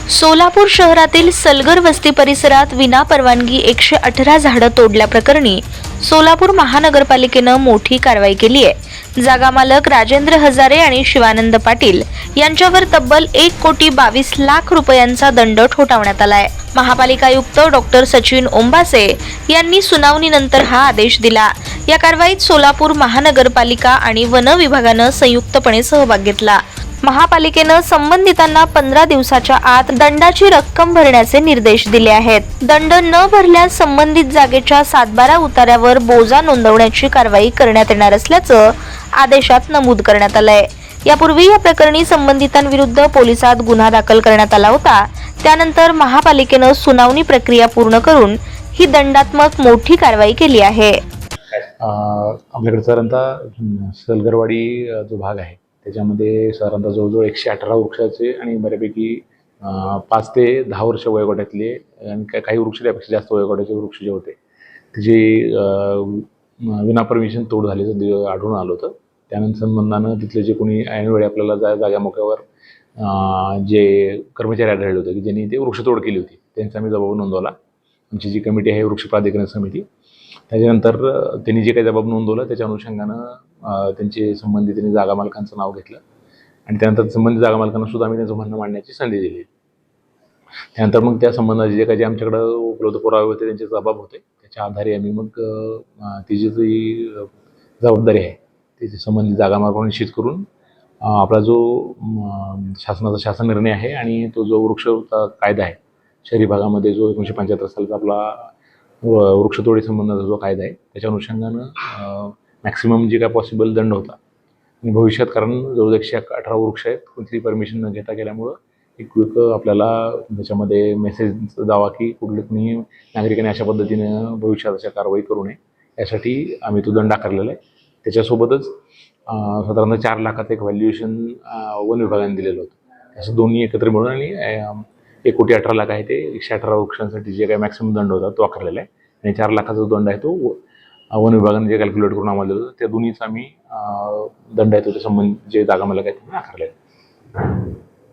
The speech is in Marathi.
सोलापूर शहरातील सलगर वस्ती परिसरात विनापरवानगी 118 झाडं तोडल्याप्रकरणी सोलापूर महानगरपालिकेनं मोठी कारवाई केली आहे। जागा मालक राजेंद्र हजारे आणि शिवानंद पाटील यांच्यावर तब्बल 1,22,00,000 रुपयांचा दंड ठोठावण्यात आलाय। महापालिका आयुक्त डॉक्टर सचिन ओंबासे यांनी सुनावणीनंतर हा आदेश दिला। या कारवाईत सोलापूर महानगरपालिका आणि वन विभागानं संयुक्तपणे सहभाग घेतला। महापालिकेनं संबंधितांना 15 दिवसाच्या आत दंडाची रक्कम भरण्याचे निर्देश दिले आहेत। दंड न भरल्यास संबंधित जागेच्या 7/12 उतार्यावर बोजा नोंदवण्याची कारवाई करण्यात येणार असल्याचं आदेशात नमूद करण्यात आलंय। यापूर्वी या प्रकरणी संबंधितांविरुद्ध पोलिसात गुन्हा दाखल करण्यात आला होता। त्यानंतर महापालिकेनं सुनावणी प्रक्रिया पूर्ण करून ही दंडात्मक मोठी कारवाई केली आहे। आपल्याकडे साधारणतः सलगरवाडी जो भाग आहे त्याच्यामध्ये साधारणतः जवळजवळ 118 वृक्षाचे आणि बऱ्यापैकी 5 ते 10 वर्ष वयोगटातले आणि काही वृक्ष त्यापेक्षा जास्त वयोगटाचे वृक्ष जे होते त्याची विना परमिशन तोड झाल्याचं आढळून आलं होतं। त्यानंतर संबंधानं तिथले जे कोणी ऐनवेळी आपल्याला जागा मोक्यावर जे कर्मचारी आढळले होते की ज्यांनी ते वृक्षतोड केली होती त्यांचा आम्ही जबाब नोंदवला। आमची जी कमिटी आहे वृक्ष प्राधिकरण समिती, त्याच्यानंतर त्यांनी जे काही जबाब नोंदवला त्याच्या अनुषंगानं त्यांचे संबंधित जागा मालकांचं नाव घेतलं आणि त्यानंतर संबंधित जागा मालकांना सुद्धा आम्ही त्यांचं म्हणणं मांडण्याची संधी दिली। त्यानंतर मग त्या संबंधाचे जे काही आमच्याकडं उपलब्ध पुरावे होते त्यांचे जबाब होते त्याच्या आधारे आम्ही मग तिची जी जबाबदारी आहे त्याची संबंधित जागा मालकांना निश्चित करून आपला जो शासनाचा शासन निर्णय आहे आणि तो जो वृक्ष कायदा आहे शहरी भागामध्ये जो 1975 सालाचा आपला वृक्षतोडी संबंधाचा जो कायदा आहे त्याच्या अनुषंगानं मॅक्सिमम जे काय पॉसिबल दंड होता आणि भविष्यात कारण जवळजवळ 118 वृक्ष आहेत कोणतीही परमिशन न घेता गेल्यामुळं एक क्विक आपल्याला त्याच्यामध्ये मेसेज द्यावा की कुठल्याही नागरिकांनी अशा पद्धतीनं भविष्यात अशा कारवाई करू नये यासाठी आम्ही तो दंड आकारलेला आहे। त्याच्यासोबतच साधारणतः 4 लाखाचं एक व्हॅल्युएशन वन विभागाने दिलेलं होतं। असं दोन्ही एकत्र मिळून आणि 1,18,00,000 आहे ते 118 वृक्षांसाठी जे काही मॅक्सिमम दंड होता तो आकारलेला आहे आणि 4 लाखाचा जो दंड आहे तो वन विभागाने जे कॅल्क्युलेट करून आम्हाला दिलं होतं त्या दोन्हीचा आम्ही दंड आहे तो संबंधित जे जागा मालक आहेत त्यांनी आकारलेला आहे।